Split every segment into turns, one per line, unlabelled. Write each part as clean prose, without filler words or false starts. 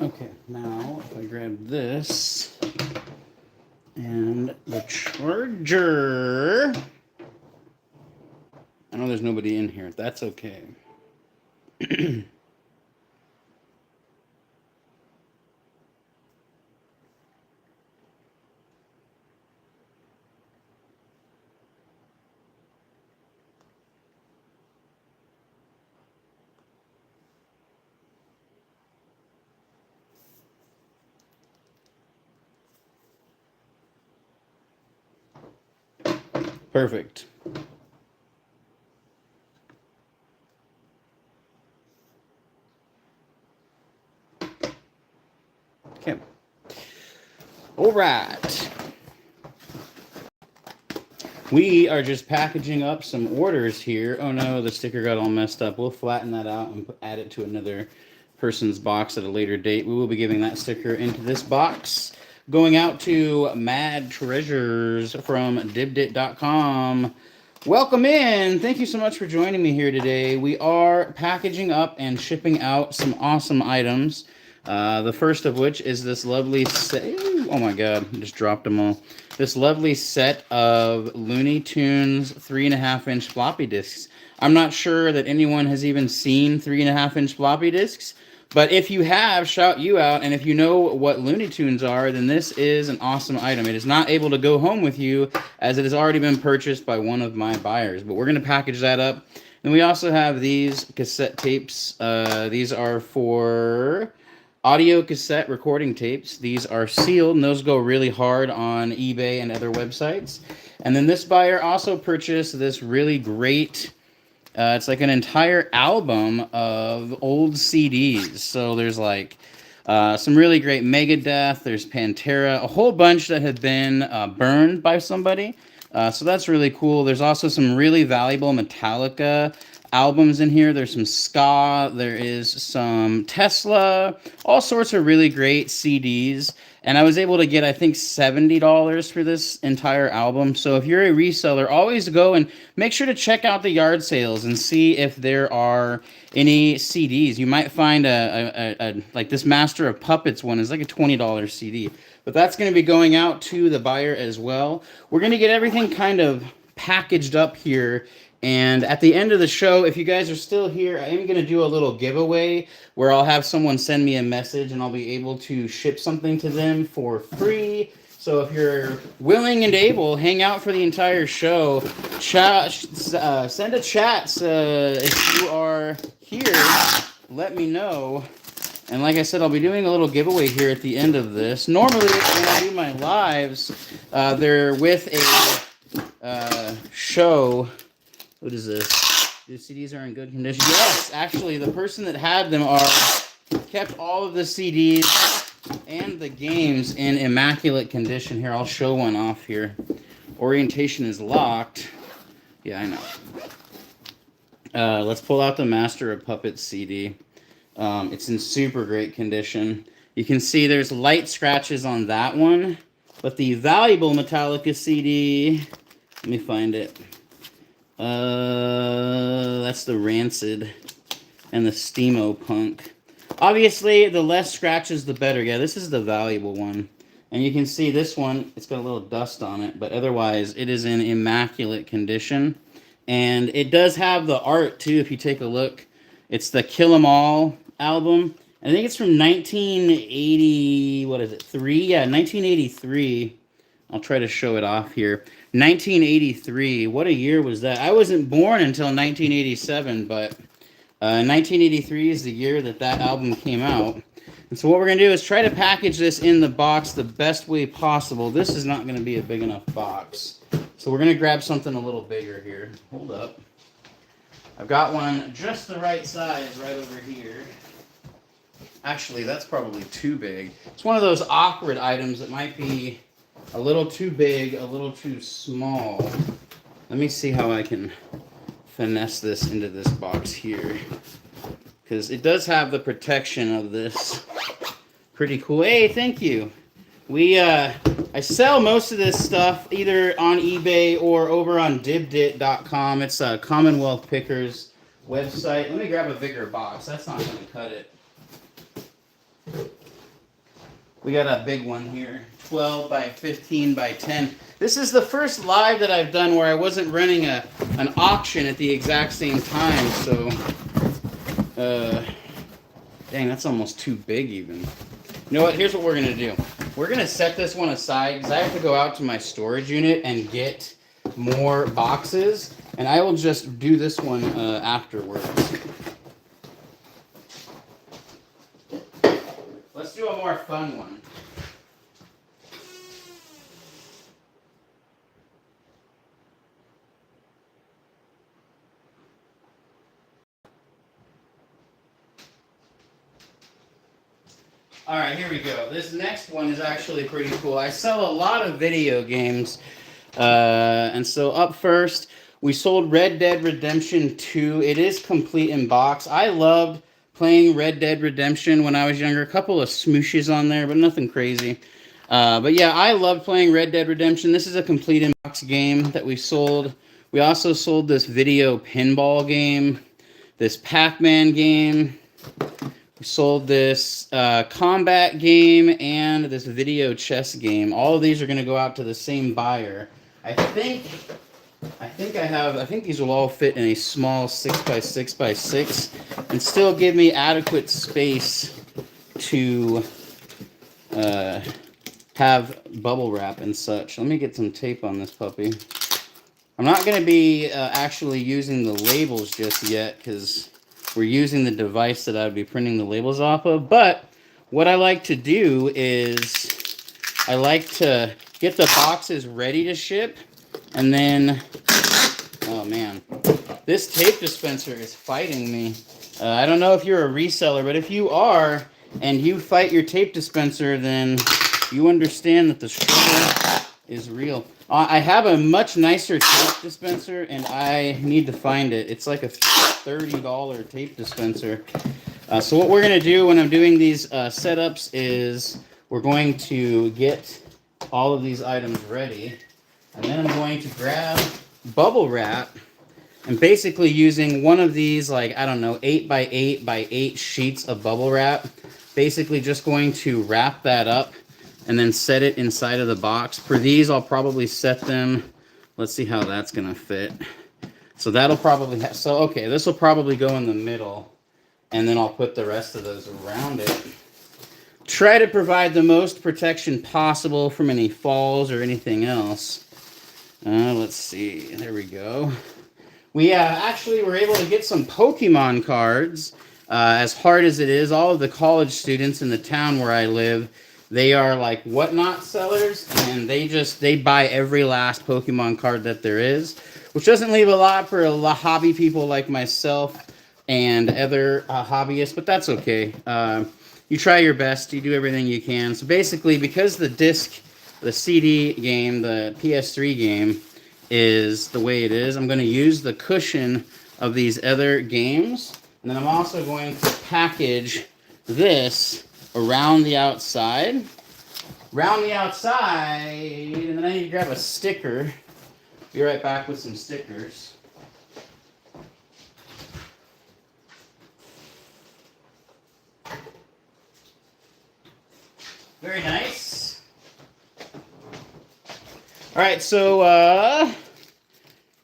Okay, now if I grab this and the charger. I know there's nobody in here. That's okay. Perfect. Okay. All right. We are just packaging up some orders here. Oh no, the sticker got all messed up. We'll flatten that out and add it to another person's box at a later date. We will be giving that sticker into this box. Going out to Mad Treasures from dibdit.com. Welcome in. Thank you so much for joining me here today. We are packaging up and shipping out some awesome items. The first of which is this lovely set. Oh my god, I just dropped them all. This lovely set of Looney Tunes 3.5-inch floppy disks. I'm not sure that anyone has even seen 3.5-inch floppy disks, but if you have, shout you out. And if you know what Looney Tunes are, then this is an awesome item. It is not able to go home with you as it has already been purchased by one of my buyers, but we're going to package that up. And we also have these cassette tapes. These are for audio cassette recording tapes. These are sealed, and those go really hard on eBay and other websites. And then this buyer also purchased this really great, it's like an entire album of old CDs. So there's like some really great Megadeth, there's Pantera, a whole bunch that had been burned by somebody. So that's really cool. There's also some really valuable Metallica albums in here. There's some ska, there is some Tesla, all sorts of really great CDs. And I was able to get, I think, $70 for this entire album. So if you're a reseller, always go and make sure to check out the yard sales and see if there are any CDs. You might find a like this Master of Puppets one is like a $20 CD. But that's going to be going out to the buyer as well. We're going to get everything kind of packaged up here. And at the end of the show, if you guys are still here, I am going to do a little giveaway where I'll have someone send me a message and I'll be able to ship something to them for free. So if you're willing and able, hang out for the entire show. Send a chat if you are here. Let me know. And like I said, I'll be doing a little giveaway here at the end of this. Normally, when I do my lives, they're with a show. What is this? The CDs are in good condition. Yes, actually, the person that had them kept all of the CDs and the games in immaculate condition. Here, I'll show one off here. Orientation is locked. Yeah, I know. Let's pull out the Master of Puppets CD. It's in super great condition. You can see there's light scratches on that one, but the valuable Metallica CD, let me find it. That's the Rancid and the Steamo Punk. Obviously, the less scratches, the better. Yeah, this is the valuable one. And you can see this one, it's got a little dust on it, but otherwise, it is in immaculate condition. And it does have the art, too, if you take a look. It's the Kill 'Em All album. I think it's from 1980, what is it, 3? Yeah, 1983. I'll try to show it off here. 1983. What a year was that? I wasn't born until 1987, but 1983 is the year that album came out. And so what we're going to do is try to package this in the box the best way possible. This is not going to be a big enough box. So we're going to grab something a little bigger here. Hold up. I've got one just the right size right over here. Actually, that's probably too big. It's one of those awkward items that might be a little too big, a little too small. Let me see how I can finesse this into this box here. Because it does have the protection of this. Pretty cool. Hey, thank you. I sell most of this stuff either on eBay or over on dibdit.com. It's a Commonwealth Pickers website. Let me grab a bigger box. That's not going to cut it. We got a big one here, 12 by 15 by 10. This is the first live that I've done where I wasn't running an auction at the exact same time, so dang, that's almost too big even. You know what, here's what we're gonna do. We're gonna set this one aside because I have to go out to my storage unit and get more boxes, and I will just do this one afterwards. Let's do a more fun one. All right, here we go. This next one is actually pretty cool. I sell a lot of video games, and so up first, we sold Red Dead Redemption 2. It is complete in box. I loved playing Red Dead Redemption when I was younger. A couple of smooshes on there, but nothing crazy. But yeah, I loved playing Red Dead Redemption. This is a complete in box game that we sold. We also sold this video pinball game, this Pac-Man game. We sold this combat game and this video chess game. All of these are going to go out to the same buyer. I think these will all fit in a small 6x6x6 and still give me adequate space to have bubble wrap and such. Let me get some tape on this puppy. I'm not going to be actually using the labels just yet because we're using the device that I would be printing the labels off of. But what I like to do is I like to get the boxes ready to ship. And then, oh man, this tape dispenser is fighting me. I don't know if you're a reseller, but if you are and you fight your tape dispenser, then you understand that the struggle is real. I have a much nicer tape dispenser, and I need to find it. It's like a $30 tape dispenser. So what we're going to do when I'm doing these setups is we're going to get all of these items ready, and then I'm going to grab bubble wrap, and basically using one of these, like, I don't know, 8x8x8 sheets of bubble wrap, basically just going to wrap that up and then set it inside of the box. For these, I'll probably set them, let's see how that's going to fit. So that'll probably have, so okay, this will probably go in the middle, and then I'll put the rest of those around it. Try to provide the most protection possible from any falls or anything else. Let's see, there we go. We actually were able to get some Pokemon cards. As hard as it is, all of the college students in the town where I live, they are like whatnot sellers, and they buy every last Pokemon card that there is, which doesn't leave a lot for hobby people like myself and other hobbyists, but that's okay. You try your best, you do everything you can. So basically, because the disc, the CD game, the PS3 game is the way it is, I'm going to use the cushion of these other games, and then I'm also going to package this around the outside. Around the outside, and then I need to grab a sticker. Be right back with some stickers. Very nice. All right, so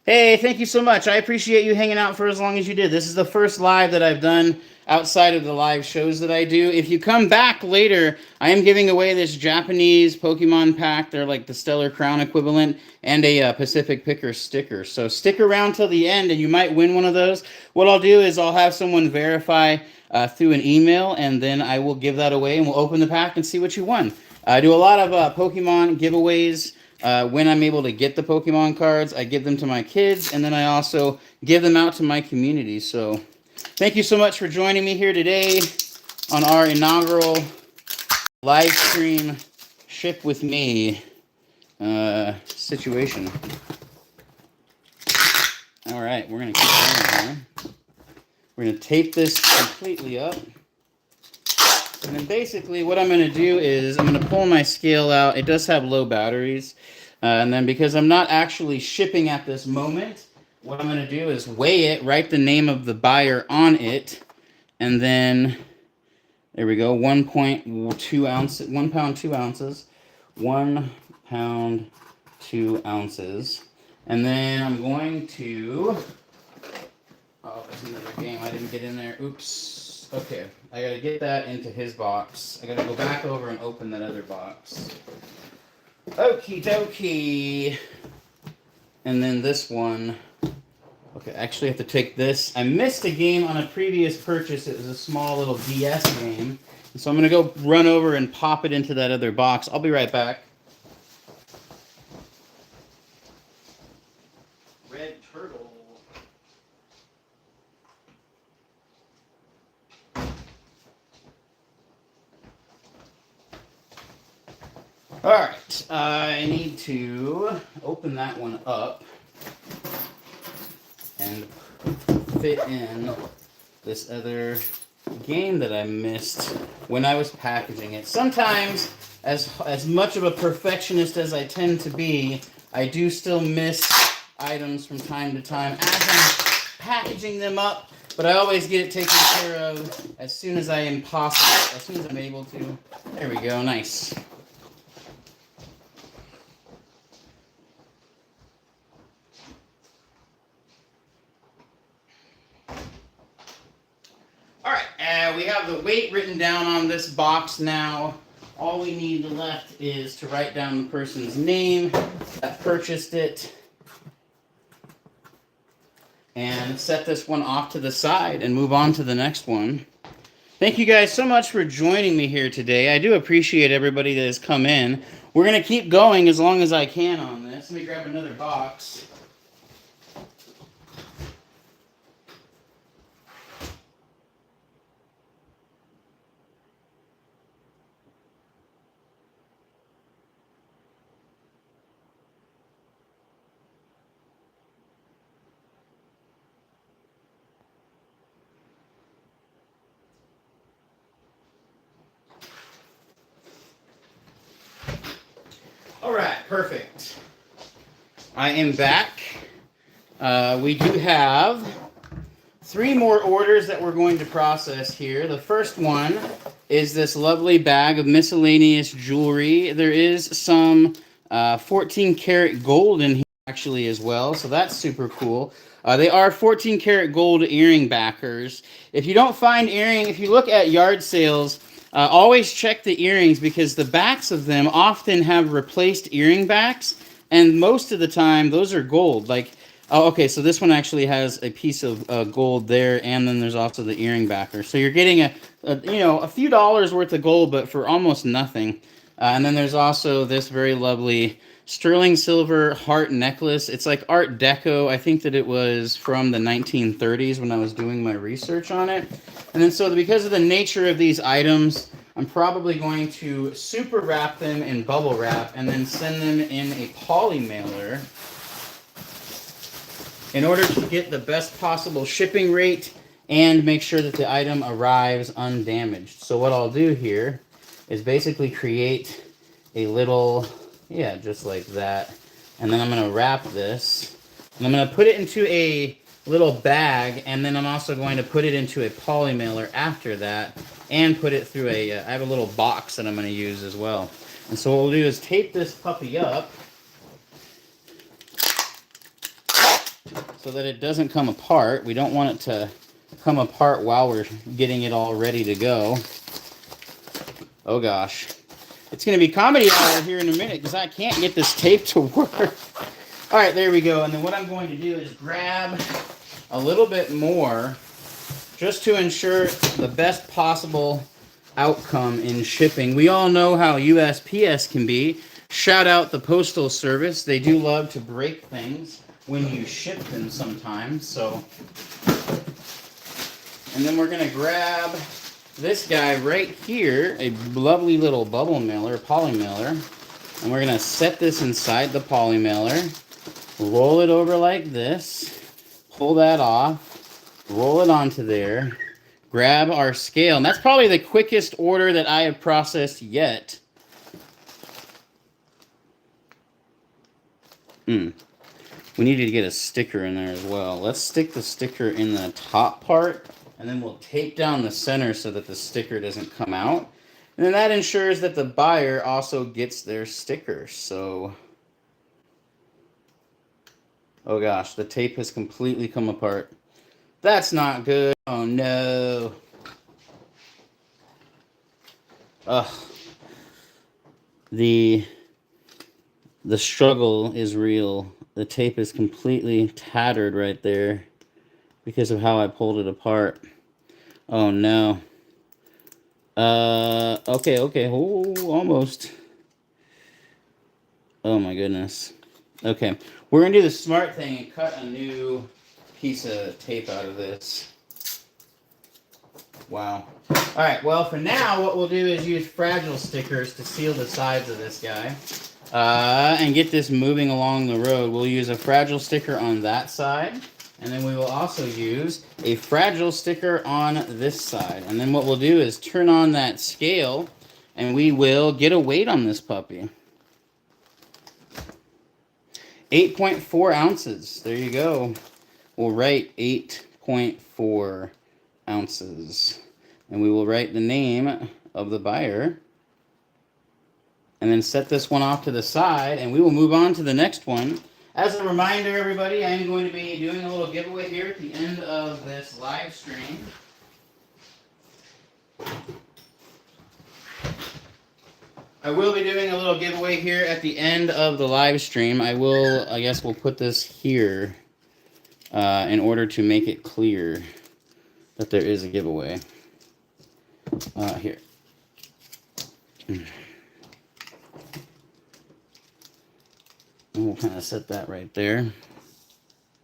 hey, thank you so much. I appreciate you hanging out for as long as you did. This is the first live that I've done outside of the live shows that I do. If you come back later, I am giving away this Japanese Pokemon pack. They're like the Stellar Crown equivalent, and a Pacificpicker sticker. So stick around till the end, and you might win one of those. What I'll do is I'll have someone verify through an email, and then I will give that away, and we'll open the pack and see what you won. I do a lot of Pokemon giveaways. When I'm able to get the Pokemon cards, I give them to my kids, and then I also give them out to my community. So thank you so much for joining me here today on our inaugural live stream Ship With Me situation. All right, we're going to keep going here. We're going to tape this completely up. And then basically what I'm going to do is I'm going to pull my scale out. It does have low batteries. And then because I'm not actually shipping at this moment, what I'm going to do is weigh it, write the name of the buyer on it, and then There we go. 1.2 ounces. 1 pound 2 ounces. 1 pound 2 ounces. And then I'm going to. Oh, there's another game. I didn't get in there. Oops. Okay. I gotta get that into his box. I gotta go back over and open that other box. Okie dokie. And then this one. Okay, I actually have to take this. I missed a game on a previous purchase. It was a small little DS game. So I'm going to go run over and pop it into that other box. I'll be right back. Red turtle. Alright, I need to open that one up and fit in this other game that I missed when I was packaging it. Sometimes, as much of a perfectionist as I tend to be, I do still miss items from time to time as I'm packaging them up, but I always get it taken care of as soon as I am possible, as soon as I'm able to. There we go, nice. Alright, we have the weight written down on this box now. All we need left is to write down the person's name that purchased it and set this one off to the side and move on to the next one. Thank you guys so much for joining me here today. I do appreciate everybody that has come in. We're going to keep going as long as I can on this. Let me grab another box. All right, perfect. I am back. We do have 3 more orders that we're going to process here. The first one is this lovely bag of miscellaneous jewelry. There is some 14 karat gold in here actually as well, so that's super cool. They are 14 karat gold earring backers. If you don't find if you look at yard sales, always check the earrings because the backs of them often have replaced earring backs, and most of the time those are gold. Like, oh, okay, so this one actually has a piece of gold there, and then there's also the earring backer. So you're getting a few dollars worth of gold, but for almost nothing. And then there's also this very lovely sterling silver heart necklace. It's like Art Deco. I think that it was from the 1930s when I was doing my research on it. And then so because of the nature of these items, I'm probably going to super wrap them in bubble wrap and then send them in a poly mailer in order to get the best possible shipping rate and make sure that the item arrives undamaged. So what I'll do here is basically create a little, yeah, just like that. And then I'm going to wrap this. And I'm going to put it into a little bag, and then I'm also going to put it into a poly mailer after that and put it through I have a little box that I'm going to use as well. And so what we'll do is tape this puppy up so that it doesn't come apart. We don't want it to come apart while we're getting it all ready to go. Oh gosh. It's going to be comedy hour here in a minute because I can't get this tape to work. Alright, there we go. And then what I'm going to do is grab a little bit more just to ensure the best possible outcome in shipping. We all know how USPS can be. Shout out the Postal Service. They do love to break things when you ship them sometimes. So, and then we're going to grab this guy right here, a lovely little bubble mailer, poly mailer, and we're going to set this inside the poly mailer, roll it over like this, pull that off, roll it onto there, grab our scale, and that's probably the quickest order that I have processed yet. We needed to get a sticker in there as well. Let's stick the sticker in the top part And then we'll tape down the center so that the sticker doesn't come out. And then that ensures that the buyer also gets their sticker. So, oh gosh, the tape has completely come apart. That's not good. Oh no. Ugh. The struggle is real. The tape is completely tattered right there because of how I pulled it apart. Oh no. Okay. Oh, almost. Oh my goodness. Okay. We're gonna do the smart thing and cut a new piece of tape out of this. Wow. Alright, well for now what we'll do is use fragile stickers to seal the sides of this guy. And get this moving along the road. We'll use a fragile sticker on that side. And then we will also use a fragile sticker on this side. And then what we'll do is turn on that scale and we will get a weight on this puppy. 8.4 ounces. There you go. We'll write 8.4 ounces. And we will write the name of the buyer. And then set this one off to the side, and we will move on to the next one. As a reminder, everybody, I am going to be doing a little giveaway here at the end of this live stream. I will be doing a little giveaway here at the end of the live stream. I guess we'll put this here in order to make it clear that there is a giveaway. Here. We'll kind of set that right there.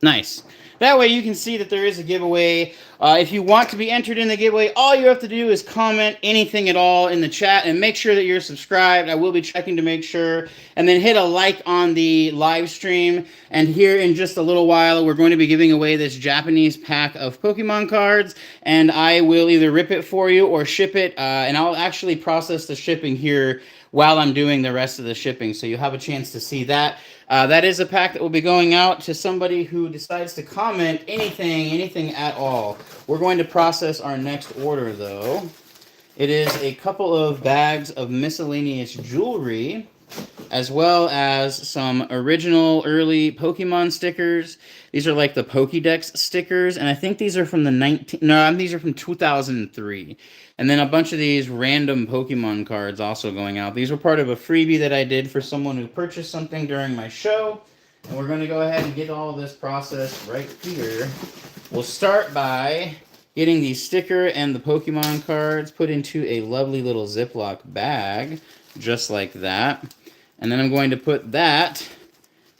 Nice. That way you can see that there is a giveaway. If you want to be entered in the giveaway, all you have to do is comment anything at all in the chat and make sure that you're subscribed. I will be checking to make sure. And then hit a like on the live stream. And here in just a little while, we're going to be giving away this Japanese pack of Pokemon cards. And I will either rip it for you or ship it. And I'll actually process the shipping here while I'm doing the rest of the shipping. So you'll have a chance to see that. That is a pack that will be going out to somebody who decides to comment anything at all. We're going to process our next order, though. It is a couple of bags of miscellaneous jewelry, as well as some original early Pokemon stickers. These are like the Pokédex stickers, and I think these are from these are from 2003. And then a bunch of these random Pokemon cards also going out. These were part of a freebie that I did for someone who purchased something during my show. And we're going to go ahead and get all of this processed right here. We'll start by getting the sticker and the Pokemon cards put into a lovely little Ziploc bag, just like that. And then I'm going to put that,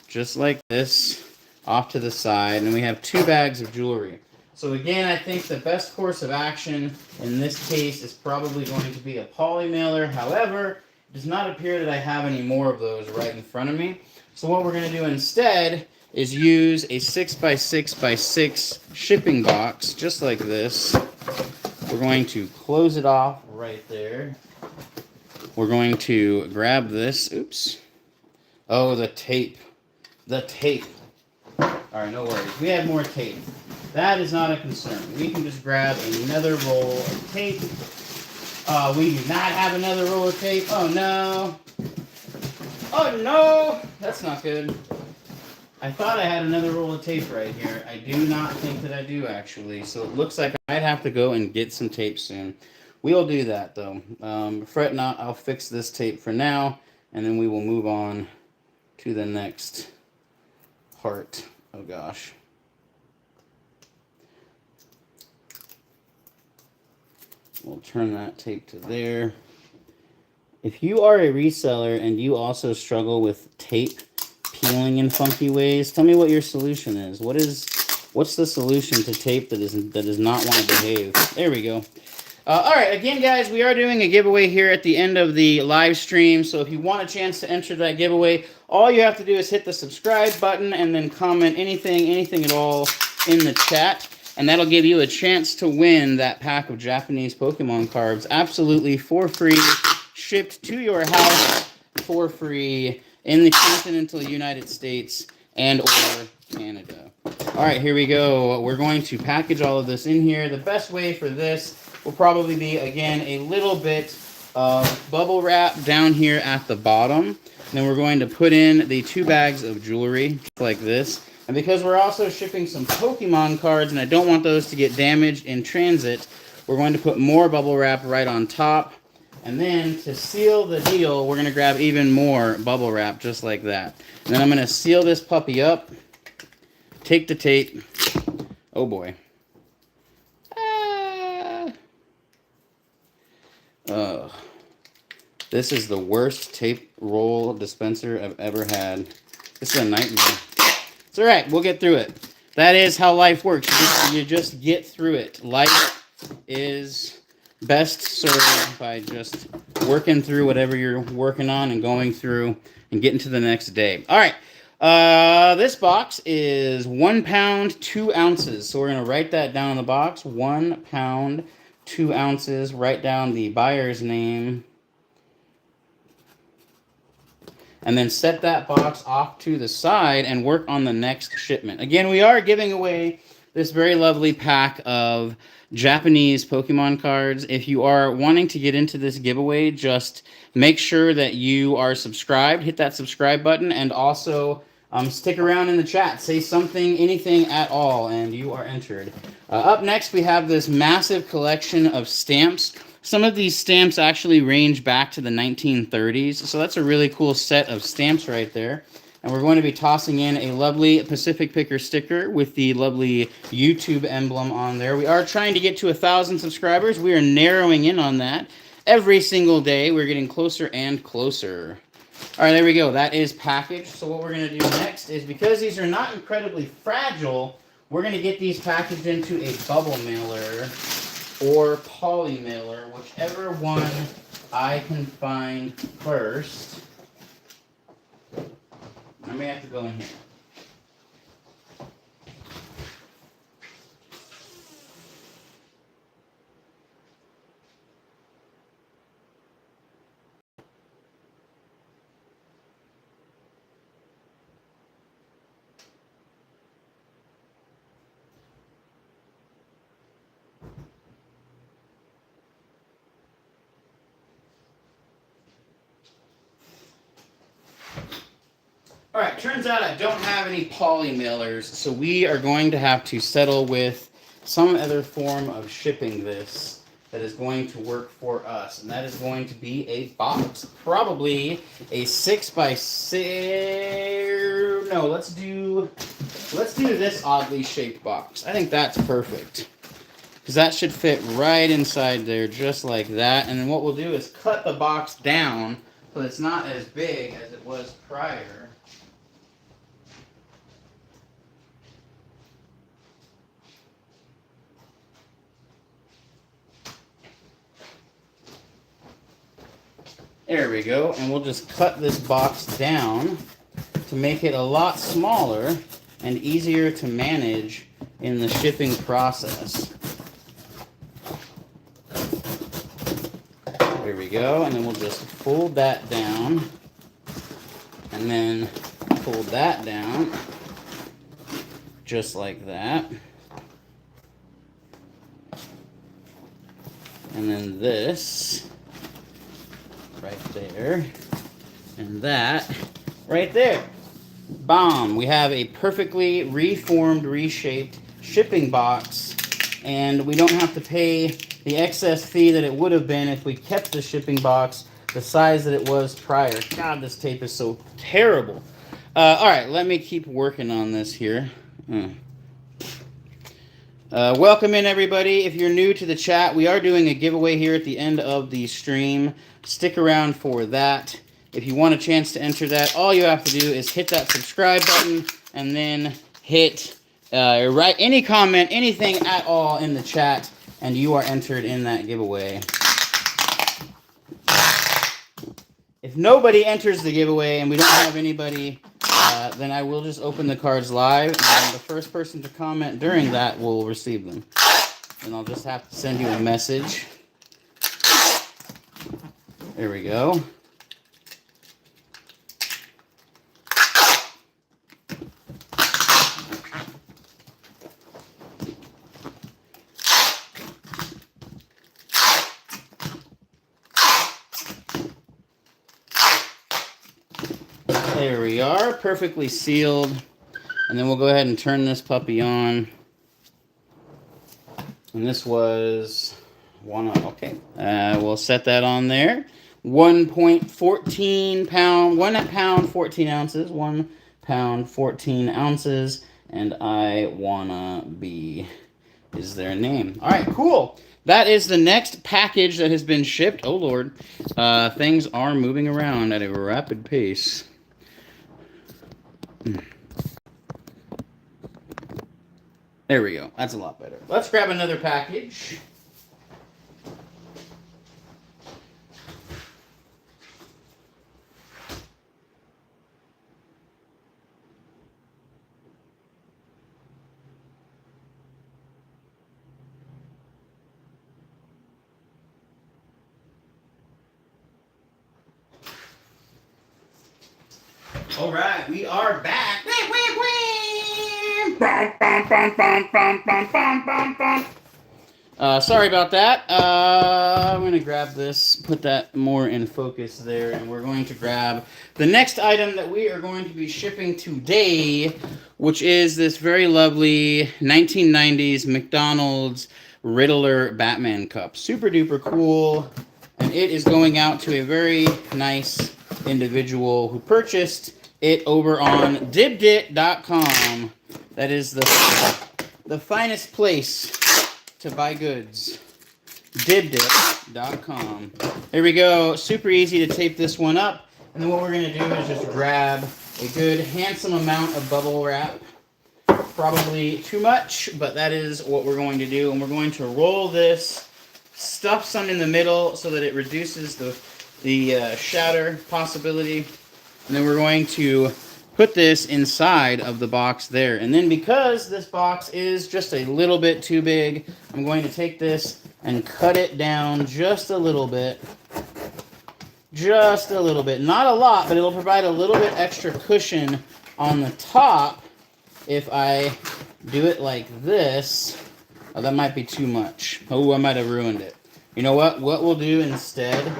just like this, off to the side. And we have 2 bags of jewelry. So again, I think the best course of action in this case is probably going to be a poly mailer. However, it does not appear that I have any more of those right in front of me. So what we're going to do instead is use a 6x6x6 shipping box, just like this. We're going to close it off right there. We're going to grab this. Oops. Oh, the tape. The tape. Alright, no worries. We have more tape. That is not a concern. We can just grab another roll of tape. We do not have another roll of tape. Oh, no. Oh, no. That's not good. I thought I had another roll of tape right here. I do not think that I do, actually. So it looks like I'd have to go and get some tape soon. We'll do that, though. Fret not. I'll fix this tape for now, and then we will move on to the next part. Oh, gosh. We'll turn that tape to there. If you are a reseller and you also struggle with tape peeling in funky ways, tell me what your solution is. What's the solution to tape that does not want to behave? There we go. All right, again, guys, we are doing a giveaway here at the end of the live stream. So if you want a chance to enter that giveaway, all you have to do is hit the subscribe button and then comment anything at all in the chat. And that'll give you a chance to win that pack of Japanese Pokemon cards absolutely for free, shipped to your house for free in the continental United States and or Canada. All right, here we go. We're going to package all of this in here. The best way for this will probably be, again, a little bit of bubble wrap down here at the bottom. And then we're going to put in the 2 bags of jewelry, just like this. And because we're also shipping some Pokemon cards, and I don't want those to get damaged in transit, we're going to put more bubble wrap right on top. And then to seal the deal, we're going to grab even more bubble wrap, just like that. And then I'm going to seal this puppy up. Take the tape. Oh boy. This is the worst tape roll dispenser I've ever had. This is a nightmare. It's alright, we'll get through it. That is how life works. You just get through it. Life is best served by just working through whatever you're working on and going through and getting to the next day. Alright. This box is 1 pound, 2 ounces. So we're going to write that down in the box. 1 pound, 2 ounces. Write down the buyer's name. And then set that box off to the side and work on the next shipment. Again, we are giving away this very lovely pack of Japanese Pokemon cards. If you are wanting to get into this giveaway, just make sure that you are subscribed. Hit that subscribe button and also stick around in the chat. Say something, anything at all, and you are entered. Up next, we have this massive collection of stamps. Some of these stamps actually range back to the 1930s, so that's a really cool set of stamps right there. And we're going to be tossing in a lovely Pacificpicker sticker with the lovely YouTube emblem on there. We are trying to get to 1,000 subscribers. We are narrowing in on that. Every single day, we're getting closer and closer. All right, there we go. That is packaged. So what we're going to do next is, because these are not incredibly fragile, we're going to get these packaged into a bubble mailer or poly mailer, whichever one I can find first. I may have to go in here. All right, turns out I don't have any poly mailers, so we are going to have to settle with some other form of shipping this that is going to work for us, and that is going to be a box. Probably a 6x6. No, let's do this oddly shaped box. I think that's perfect, because that should fit right inside there, just like that. And then what we'll do is cut the box down so it's not as big as it was prior. There we go, and we'll just cut this box down to make it a lot smaller and easier to manage in the shipping process. There we go, and then we'll just fold that down, and then fold that down, just like that. And then this right there, and that right there. Bomb! We have a perfectly reformed, reshaped shipping box, and we don't have to pay the excess fee that it would have been if we kept the shipping box the size that it was prior. God, this tape is so terrible. Alright, let me keep working on this here. Welcome in, everybody. If you're new to the chat, we are doing a giveaway here at the end of the stream. Stick around for that. If you want a chance to enter that, all you have to do is hit that subscribe button and then hit write any comment, anything at all in the chat, and you are entered in that giveaway. If nobody enters the giveaway and we don't have anybody, then I will just open the cards live, and the first person to comment during that will receive them. And I'll just have to send you a message. There we go. There we are, perfectly sealed. And then we'll go ahead and turn this puppy on. And this was okay. We'll set that on there. 1.14 pound, 1 pound, 14 ounces, 1 pound, 14 ounces. And I wanna be is their name. All right, cool. That is the next package that has been shipped. Oh, Lord. Things are moving around at a rapid pace. There we go. That's a lot better. Let's grab another package. All right, we are back. Sorry about that. I'm going to grab this, put that more in focus there, and we're going to grab the next item that we are going to be shipping today, which is this very lovely 1990s McDonald's Riddler Batman cup. Super duper cool, and it is going out to a very nice individual who purchased it over on dibdit.com. That is the finest place to buy goods. Dibdit.com. There we go. Super easy to tape this one up. And then what we're going to do is just grab a good handsome amount of bubble wrap. Probably too much, but that is what we're going to do. And we're going to roll this, stuff some in the middle so that it reduces the shatter possibility. And then we're going to put this inside of the box there. And then because this box is just a little bit too big, I'm going to take this and cut it down just a little bit. Just a little bit. Not a lot, but it'll provide a little bit extra cushion on the top if I do it like this. Oh, that might be too much. Oh, I might have ruined it. You know what? What we'll do instead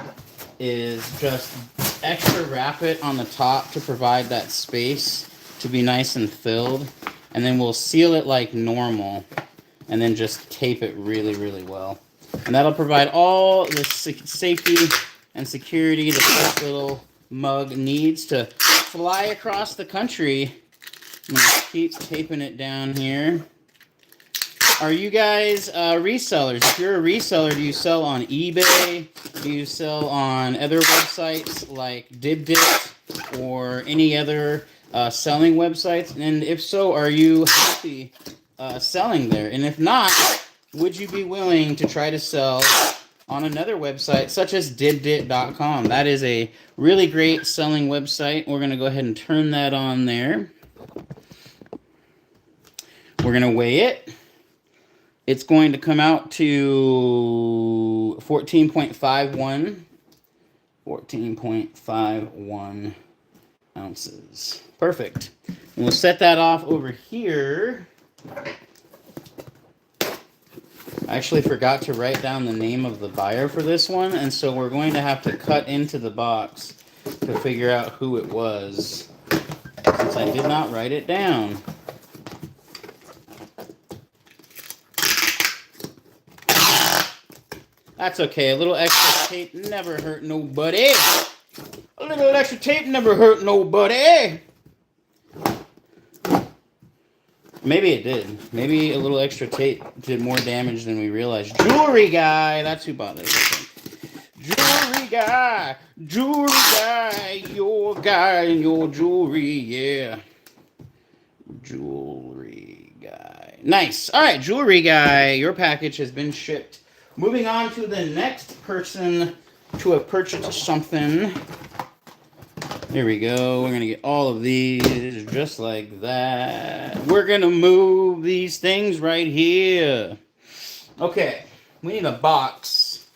is just extra wrap it on the top to provide that space to be nice and filled, and then we'll seal it like normal and then just tape it really, really well, and that'll provide all the safety and security the first little mug needs to fly across the country. I'm gonna keep taping it down here. Are you guys resellers? If you're a reseller, do you sell on eBay? Do you sell on other websites like Dibdit or any other selling websites? And if so, are you happy selling there? And if not, would you be willing to try to sell on another website such as Dibdit.com? That is a really great selling website. We're going to go ahead and turn that on there. We're going to weigh it. It's going to come out to 14.51. 14.51 ounces. Perfect. And we'll set that off over here. I actually forgot to write down the name of the buyer for this one, and so we're going to have to cut into the box to figure out who it was, since I did not write it down. That's okay. A little extra tape never hurt nobody. A little extra tape never hurt nobody. Maybe it did. Maybe a little extra tape did more damage than we realized. Jewelry guy. That's who bought this. Jewelry guy. Jewelry guy. Your guy and your jewelry. Yeah. Jewelry guy. Nice. All right, jewelry guy. Your package has been shipped. Moving on to the next person to have purchased something. Here we go. We're going to get all of these just like that. We're going to move these things right here. Okay. We need a box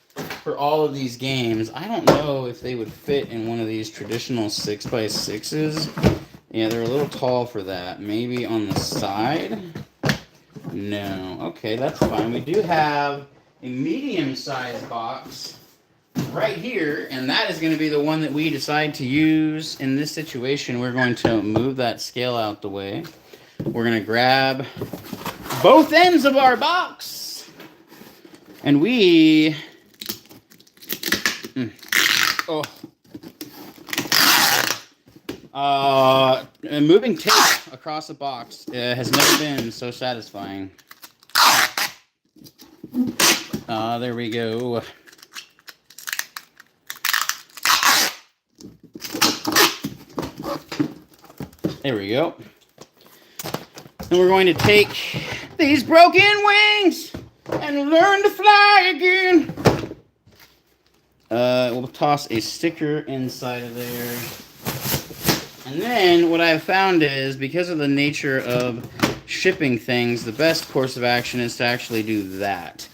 for all of these games. I don't know if they would fit in one of these traditional 6x6s. Yeah, they're a little tall for that. Maybe on the side? No. Okay, that's fine. We do have a medium-sized box right here, and that is going to be the one that we decide to use in this situation. We're going to move that scale out the way. We're going to grab both ends of our box, and we... moving tape across a box has never been so satisfying. There we go. There we go. And we're going to take these broken wings and learn to fly again. We'll toss a sticker inside of there. And then what I've found is, because of the nature of shipping things, the best course of action is to actually do that.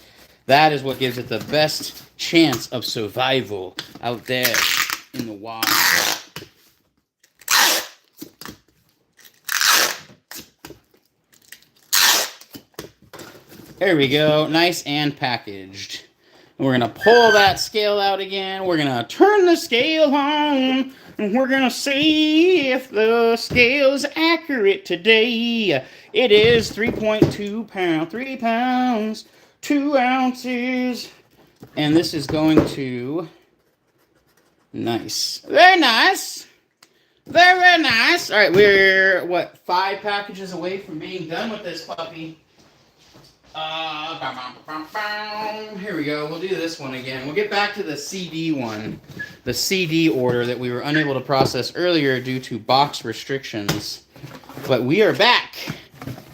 That is what gives it the best chance of survival out there in the wild. There we go, nice and packaged. And we're gonna pull that scale out again. We're gonna turn the scale on, and we're gonna see if the scale is accurate today. It is 3.2 pounds, 3 pounds, 2 ounces. And this is going to, nice, very nice, very nice. All right, we're, what, 5 packages away from being done with this puppy. Here we go. We'll do this one again. We'll get back to the CD one, the CD order that we were unable to process earlier due to box restrictions. But we are back,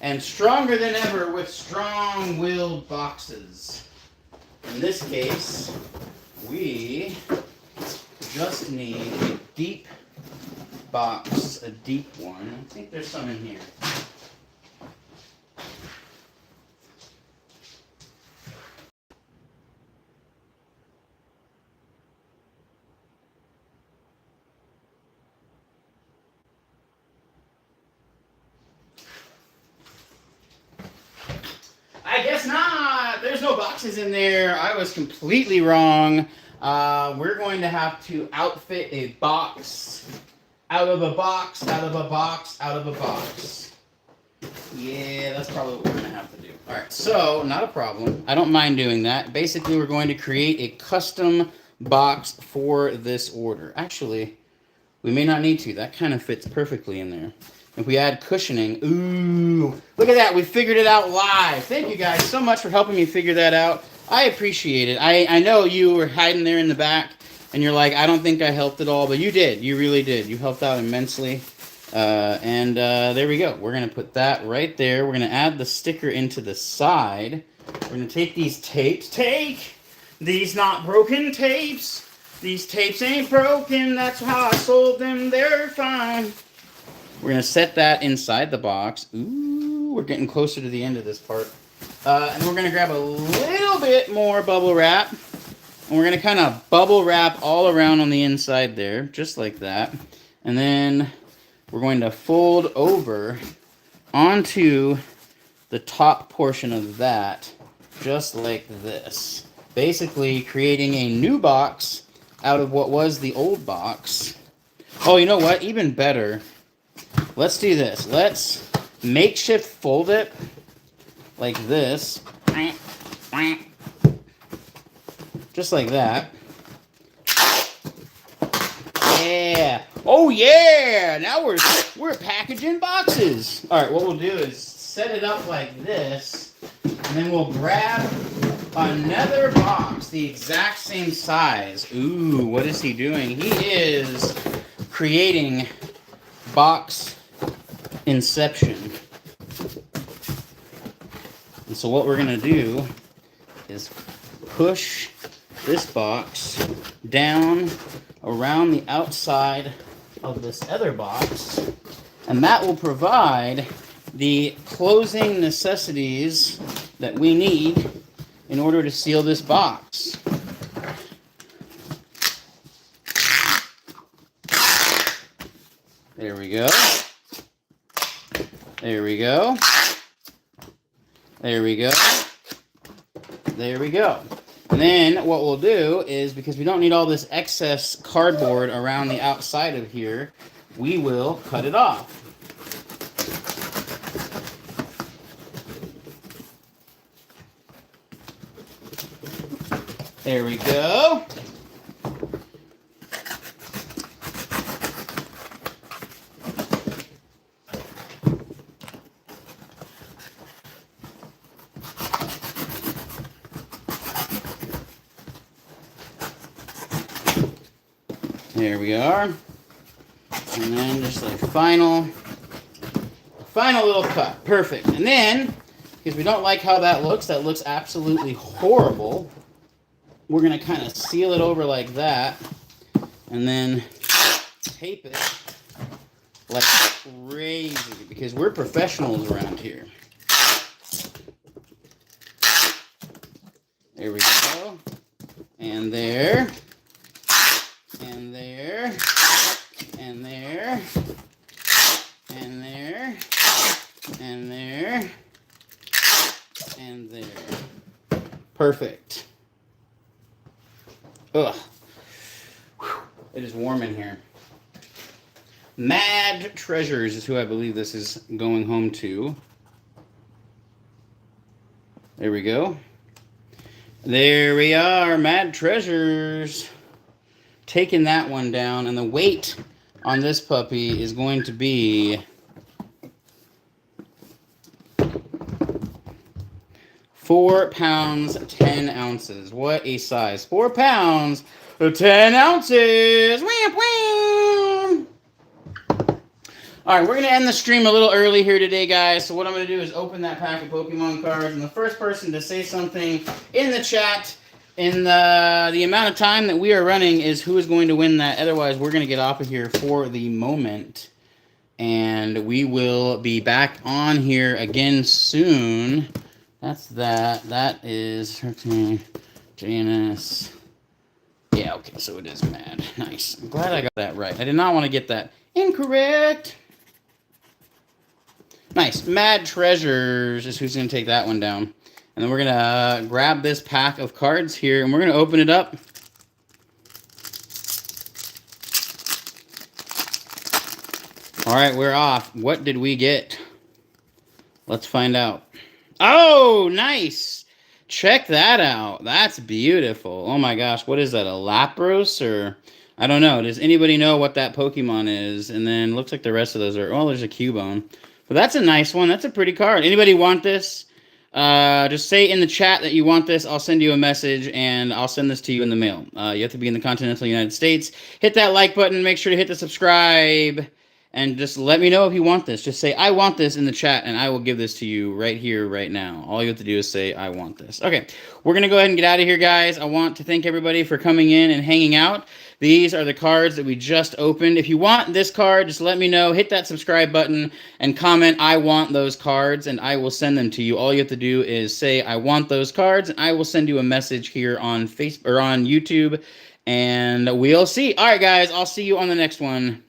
and stronger than ever with strong-willed boxes. In this case, we just need a deep box, a deep one. I think there's some in here. I guess not. There's no boxes in there. I was completely wrong. We're going to have to outfit a box out of a box, out of a box, out of a box. Yeah, that's probably what we're going to have to do. All right, so not a problem. I don't mind doing that. Basically, we're going to create a custom box for this order. Actually, we may not need to. That kind of fits perfectly in there. If we add cushioning, ooh, look at that. We figured it out live. Thank you guys so much for helping me figure that out. I appreciate it. I know you were hiding there in the back, and you're like, I don't think I helped at all, but you did. You really did. You helped out immensely. There we go. We're going to put that right there. We're going to add the sticker into the side. We're going to take these tapes. Take these not broken tapes. These tapes ain't broken. That's how I sold them. They're fine. We're going to set that inside the box. Ooh, we're getting closer to the end of this part. And we're going to grab a little bit more bubble wrap. And we're going to kind of bubble wrap all around on the inside there, just like that. And then we're going to fold over onto the top portion of that, just like this. Basically creating a new box out of what was the old box. Oh, you know what? Even better. Let's do this. Let's makeshift fold it like this. Just like that. Yeah. Oh yeah. Now we're packaging boxes. All right, what we'll do is set it up like this, and then we'll grab another box the exact same size. Ooh, what is he doing? He is creating box inception. And so what we're going to do is push this box down around the outside of this other box, and that will provide the closing necessities that we need in order to seal this box. There we go. There we go. There we go. There we go. And then what we'll do is, because we don't need all this excess cardboard around the outside of here, we will cut it off. There we go. There we are. And then just like final little cut. Perfect. And then, because we don't like how that looks absolutely horrible, we're going to kind of seal it over like that. And then tape it like crazy, because we're professionals around here. There we go. And there. And there, and there, and there, and there, and there. Perfect. Ugh. Whew. It is warm in here. Mad Treasures is who I believe this is going home to. There we go. There we are, Mad Treasures. Taking that one down, and the weight on this puppy is going to be 4 pounds 10 ounces. What a size! 4 pounds 10 ounces. Wham, wham. All right, we're gonna end the stream a little early here today, guys. So what I'm gonna do is open that pack of Pokemon cards, and the first person to say something in the chat in the amount of time that we are running is who is going to win that. Otherwise, we're going to get off of here for the moment. And we will be back on here again soon. That's that. That is Janus. Yeah, okay, so it is Mad. Nice. I'm glad I got that right. I did not want to get that incorrect. Nice. Mad Treasures is who's going to take that one down. And then we're going to grab this pack of cards here, and we're going to open it up. All right, we're off. What did we get? Let's find out. Oh, nice. Check that out. That's beautiful. Oh, my gosh. What is that, a Lapras? Or I don't know. Does anybody know what that Pokemon is? And then looks like the rest of those are... Oh, there's a Cubone. But that's a nice one. That's a pretty card. Anybody want this? Just say in the chat that you want this. I'll send you a message, and I'll send this to you in the mail. You have to be in the continental United States. Hit that like button. Make sure to hit the subscribe. And just let me know if you want this. Just say, I want this in the chat, and I will give this to you right here, right now. All you have to do is say, I want this. Okay, we're going to go ahead and get out of here, guys. I want to thank everybody for coming in and hanging out. These are the cards that we just opened. If you want this card, just let me know. Hit that subscribe button and comment, I want those cards, and I will send them to you. All you have to do is say, I want those cards, and I will send you a message here on Facebook or on YouTube, and we'll see. All right, guys, I'll see you on the next one.